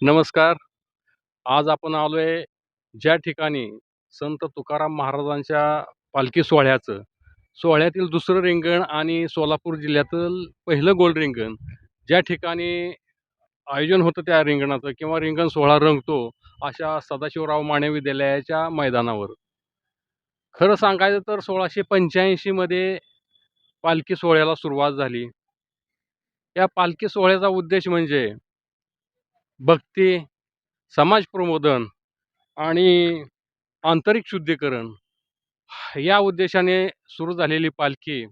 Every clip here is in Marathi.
नमस्कार. आज आपण आलोय ज्या ठिकाणी संत तुकाराम महाराजांच्या पालखी सोहळ्यातील दुसरं रिंगण आणि सोलापूर जिल्ह्यातील पहिलं गोल रिंगण ज्या ठिकाणी आयोजन होतं त्या रिंगणाचं किंवा रिंगण सोहळा रंगतो अशा सदाशिवराव माने विद्यालयाच्या मैदानावर. खरं सांगायचं तर 1685 मध्ये पालखी सोहळ्याला सुरुवात झाली. या पालखी सोहळ्याचा उद्देश म्हणजे भक्ती, समाज प्रबोधन आणि आंतरिक शुद्धीकरण या उद्देशाने सुरू झालेली पालखी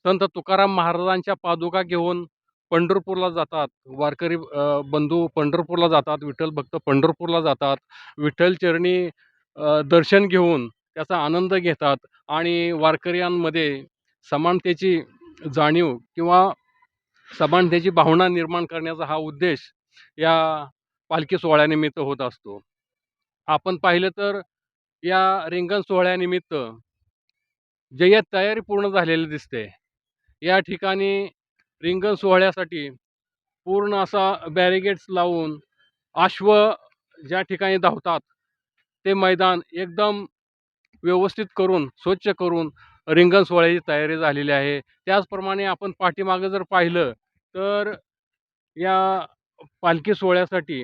संत तुकाराम महाराजांच्या पादुका घेऊन पंढरपूरला जातात. वारकरी बंधू पंढरपूरला जातात. विठ्ठल भक्त पंढरपूरला जातात. विठ्ठल चरणी दर्शन घेऊन त्याचा आनंद घेतात आणि वारकऱ्यांमध्ये समानतेची जाणीव किंवा समानतेची भावना निर्माण करण्याचा हा उद्देश या पालखी सोहळ्यानिमित्त होत असतो. आपण पाहिलं तर या रिंगण सोहळ्यानिमित्त जय्यत तयारी पूर्ण झालेली दिसते. या ठिकाणी रिंगण सोहळ्यासाठी पूर्ण असा बॅरिगेट्स लावून अश्व ज्या ठिकाणी धावतात, ते मैदान एकदम व्यवस्थित करून, स्वच्छ करून रिंगण सोहळ्याची तयारी झालेली आहे. त्याचप्रमाणे आपण पाठीमागं जर पाहिलं, तर या पालखी सोहळ्यासाठी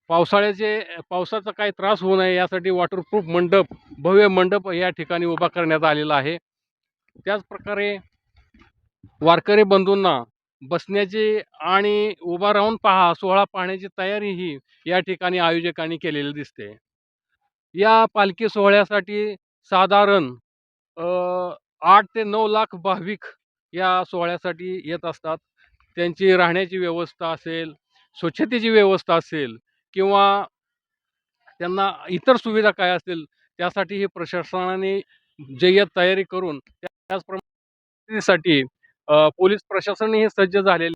पावसाचा काही त्रास होऊ नये यासाठी वॉटरप्रूफ मंडप, भव्य मंडप या ठिकाणी उभा करण्यात आलेला आहे. त्याचप्रकारे वारकरी बंधूंना बसण्याची आणि उभा राहून सोहळा पाहण्याची तयारीही या ठिकाणी आयोजकांनी केलेली दिसते. या पालखी सोहळ्यासाठी साधारण अ, 8 ते 9 लाख भाविक या सोहळ्यासाठी येत असतात. त्यांची राहण्याची व्यवस्था असेल, स्वच्छतेची व्यवस्था असेल किंवा त्यांना इतर सुविधा काय असतील त्यासाठी हे प्रशासनाने जय्यत तयारी करून त्याचप्रमाणे पोलीस प्रशासनही सज्ज झालेले.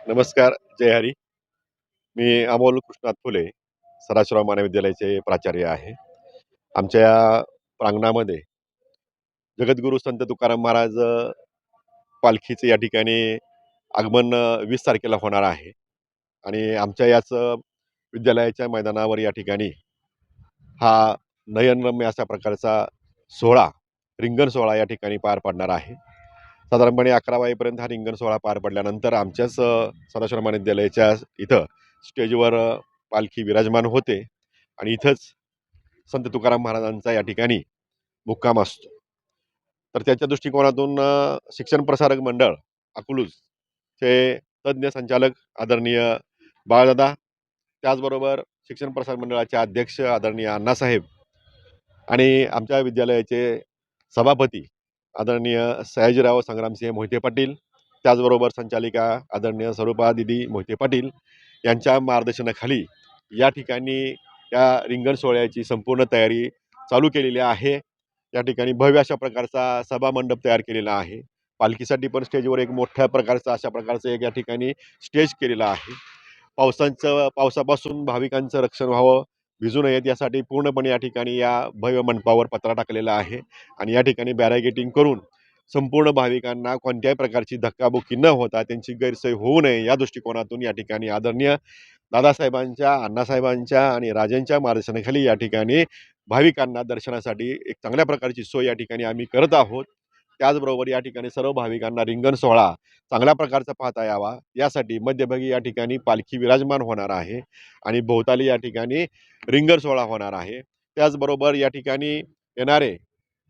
नमस्कार, जय हरी. मी अमोल कृष्णात फुले, सदाशिवराव माने विद्यालयाचे प्राचार्य आहे. आमच्या या प्रांगणामध्ये जगद्गुरू संत तुकाराम महाराज पालखीचे या ठिकाणी आगमन 20 तारखेला होणार आहे. आणि आमच्या याच विद्यालयाच्या मैदानावर या ठिकाणी हा नयनरम्य अशा प्रकारचा सोहळा, रिंगण सोहळा या ठिकाणी पार पडणार आहे. साधारणपणे 11 वाजेपर्यंत हा रिंगण सोहळा पार पडल्यानंतर आमच्याच सदाशिवराव माने विद्यालयाच्या इथं स्टेजवर पालखी विराजमान होते आणि इथंच संत तुकाराम महाराजांचा या ठिकाणी मुक्काम असतो. तर त्याच्या दृष्टिकोनातून शिक्षण प्रसारक मंडळ अकलूजचे तज्ज्ञ संचालक आदरणीय बाळदादा, त्याचबरोबर शिक्षण प्रसारक मंडळाचे अध्यक्ष आदरणीय अण्णासाहेब आणि आमच्या विद्यालयाचे सभापती आदरणीय सयाजीराव संग्रामसिंह मोहिते पाटील, त्याचबरोबर संचालिका आदरणीय स्वरूपा दिदी मोहिते पाटील यांच्या मार्गदर्शनाखाली या ठिकाणी या रिंगण सोहळ्याची संपूर्ण तयारी चालू केलेली आहे. या ठिकाणी भव्य अशा प्रकारचा सभामंडप तयार केलेला आहे. पालखीसाठी पण स्टेजवर एक मोठ्या प्रकारचा अशा प्रकारचं एक या ठिकाणी स्टेज केलेलं आहे. पावसापासून भाविकांचं रक्षण व्हावं, भिजू नयेत यासाठी पूर्णपणे या ठिकाणी या भव्य मंडपावर पत्रा टाकलेला आहे आणि या ठिकाणी बॅरिगेटिंग करून संपूर्ण भाविकांना कोणत्याही प्रकारची धक्काबुक्की न होता त्यांची गैरसोय होऊ नये या दृष्टिकोनातून या ठिकाणी आदरणीय दादासाहेबांच्या, अण्णासाहेबांच्या आणि राजेंच्या मार्गदर्शनाखाली या ठिकाणी भाविकांना दर्शनासाठी एक चांगल्या प्रकारची सोय या ठिकाणी आम्ही करत आहोत. त्याचबरोबर या ठिकाणी सर्व भाविकांना रिंगण सोहळा चांगल्या प्रकारचा पाहता यावा यासाठी मध्यभागी या ठिकाणी पालखी विराजमान होणार आहे आणि भोवताली या ठिकाणी रिंगण सोहळा होणार आहे. त्याचबरोबर या ठिकाणी येणारे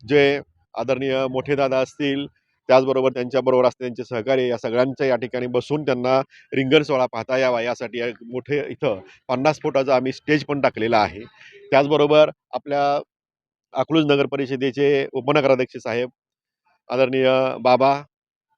जे आदरणीय मोठे दादा असतील, त्याचबरोबर त्यांच्याबरोबर असते त्यांचे सहकारी, या सगळ्यांच्या या ठिकाणी बसून त्यांना रिंगण सोहळा पाहता यावा यासाठी एक मोठे इथं 50 फुटाचा आम्ही स्टेज पण टाकलेला आहे. त्याचबरोबर आपल्या अकलूज नगर परिषदेचे उपनगराध्यक्ष साहेब आदरणीय बाबा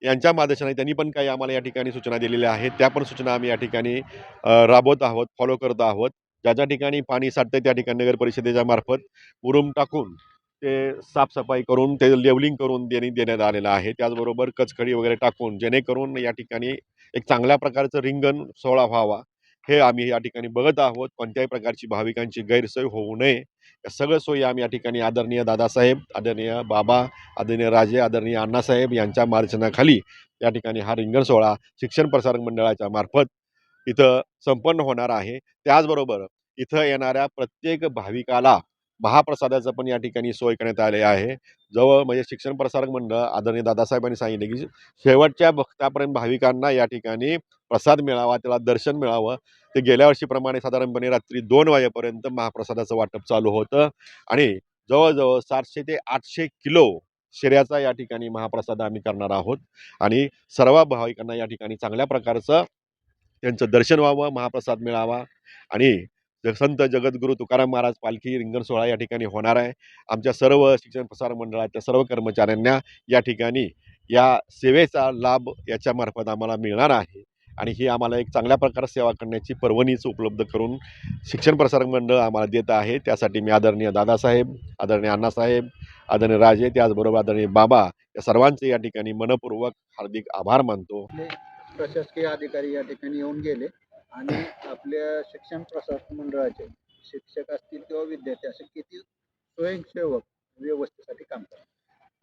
यांच्या मार्गदर्शनाने त्यांनी पण काही आम्हाला या ठिकाणी सूचना दिलेल्या आहेत. त्या पण सूचना आम्ही या ठिकाणी राबवत आहोत, फॉलो करत आहोत. ज्या ज्या ठिकाणी पाणी साठतं त्या ठिकाणी नगर परिषदेच्या मार्फत मुरुम टाकून ते साफसफाई करून ते लेवलिंग करून देण्यात आलेलं आहे. त्याचबरोबर कचकडी वगैरे टाकून जेणेकरून या ठिकाणी एक चांगल्या प्रकारचं रिंगण सोहळा व्हावा हे आम्ही या ठिकाणी बघत आहोत. कोणत्याही प्रकारची भाविकांची गैरसोय होऊ नये या सगळ्या सोयी आम्ही या ठिकाणी आदरणीय दादासाहेब, आदरणीय बाबा, आदरणीय राजे, आदरणीय अण्णासाहेब यांच्या मार्गदर्शनाखाली या ठिकाणी हा रिंगण सोहळा शिक्षण प्रसारक मंडळाच्या मार्फत इथं संपन्न होणार आहे. त्याचबरोबर इथं येणाऱ्या प्रत्येक भाविकाला महाप्रसादाचं पण या ठिकाणी सोय करण्यात आली आहे. जवळ म्हणजे शिक्षण प्रसारक मंडळ आदरणीय दादासाहेबांनी सांगितले, की शेवटच्या भक्तापर्यंत भाविकांना या ठिकाणी प्रसाद मिळावा, त्याला दर्शन मिळावं. ते गेल्या वर्षीप्रमाणे साधारणपणे रात्री 2 वाजेपर्यंत महाप्रसादाचं वाटप चालू होतं आणि जवळ-जवळ 700 ते 800 किलो शिऱ्याचा या ठिकाणी महाप्रसाद आम्ही करणार आहोत आणि सर्व भाविकांना या ठिकाणी चांगल्या प्रकारचं त्यांचं दर्शन व्हावं, महाप्रसाद मिळावा आणि संत जगद्गुरू तुकाराम महाराज पालखी रिंगण सोहळा या ठिकाणी होणार आहे. आमच्या सर्व शिक्षण प्रसारक मंडळाच्या सर्व कर्मचाऱ्यांना या ठिकाणी या सेवेचा लाभ याच्यामार्फत आम्हाला मिळणार आहे आणि ही आम्हाला एक चांगल्या प्रकारे सेवा करण्याची पर्वणीच उपलब्ध करून शिक्षण प्रसारक मंडळ आम्हाला देत आहे. त्यासाठी मी आदरणीय दादासाहेब, आदरणीय अण्णासाहेब, आदरणीय राजे, त्याचबरोबर आदरणीय बाबा या सर्वांचे या ठिकाणी मनःपूर्वक हार्दिक आभार मानतो. प्रशासकीय अधिकारी या ठिकाणी येऊन गेले आणि आपल्या शिक्षण प्रसारक मंडळाचे शिक्षक असतील किंवा विद्यार्थी असे किती स्वयंसेवक व्यवस्थेसाठी काम करतात.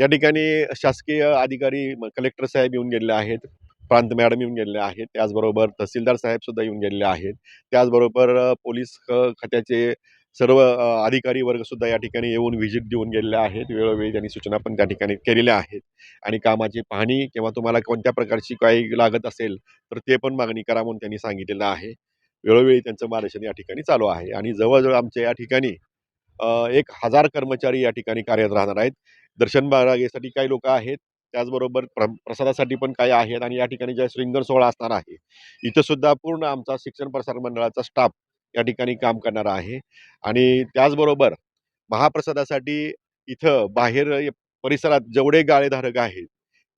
या ठिकाणी शासकीय अधिकारी कलेक्टर साहेब येऊन गेलेले आहेत, प्रांत मॅडम येऊन गेलेले आहेत, त्याचबरोबर तहसीलदार साहेबसुद्धा येऊन गेलेले आहेत. त्याचबरोबर पोलीस खात्याचे सर्व अधिकारी वर्गसुद्धा या ठिकाणी येऊन व्हिजिट देऊन गेलेले आहेत. वेळोवेळी त्यांनी सूचना पण त्या ठिकाणी केलेल्या आहेत आणि कामाची पाहणी किंवा तुम्हाला कोणत्या प्रकारची काही लागत असेल तर ते पण मागणी करा म्हणून त्यांनी सांगितलेलं आहे. वेळोवेळी त्यांचं मार्गदर्शन या ठिकाणी चालू आहे आणि जवळजवळ आमच्या या ठिकाणी 1000 कर्मचारी या ठिकाणी कार्यरत राहणार आहेत. दर्शन बारागेसाठी काही लोकं आहेत. त्याचबरोबर प्रसादासाठी पण काही आहेत आणि या ठिकाणी ज्या रिंगण सोहळा असणार आहे, इथं सुद्धा पूर्ण आमचा शिक्षण प्रसारक मंडळाचा स्टाफ या ठिकाणी काम करणार आहे आणि त्याचबरोबर महाप्रसादासाठी इथं बाहेर परिसरात जेवढे गाळेधारक आहेत,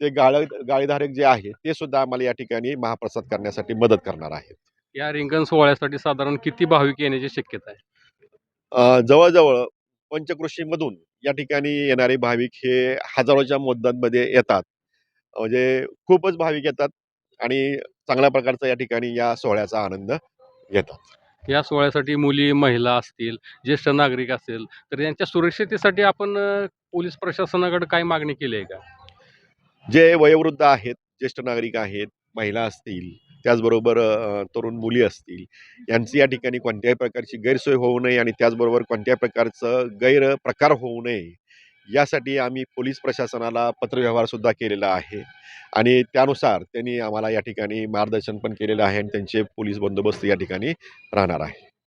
ते गाळेधारक जे आहेत, ते सुद्धा आम्हाला या ठिकाणी महाप्रसाद करण्यासाठी मदत करणार आहेत. या रिंगण सोहळ्यासाठी साधारण किती भाविक येण्याची शक्यता आहे? जवळ-जवळ पंचक्रोशीमधून या ठिकाणी येणारे भाविक हे हजारोच्या मोजदादमध्ये येतात. म्हणजे खूपच भाविक येतात आणि चांगल्या प्रकारचा या ठिकाणी या सोहळ्याचा आनंद घेतात. या सोहळ्यासाठी मुली, महिला असतील, ज्येष्ठ नागरिक असेल, तर यांच्या सुरक्षिततेसाठी आपण पोलीस प्रशासनाकडे काय मागणी केली आहे का? जे वयोवृद्ध आहेत, ज्येष्ठ नागरिक आहेत, महिला असतील, त्याचबरोबर तरुण मुली असतील, यांची या ठिकाणी कोणत्याही प्रकारची गैरसोय होऊ नये आणि त्याचबरोबर कोणत्याही प्रकारचं गैरप्रकार होऊ नये, यासाठी आम्ही पोलीस प्रशासनाला पत्रव्यवहारसुद्धा केलेला आहे आणि त्यानुसार त्यांनी आम्हाला या ठिकाणी मार्गदर्शन पण केलेलं आहे आणि त्यांचे पोलीस बंदोबस्त या ठिकाणी राहणार आहे.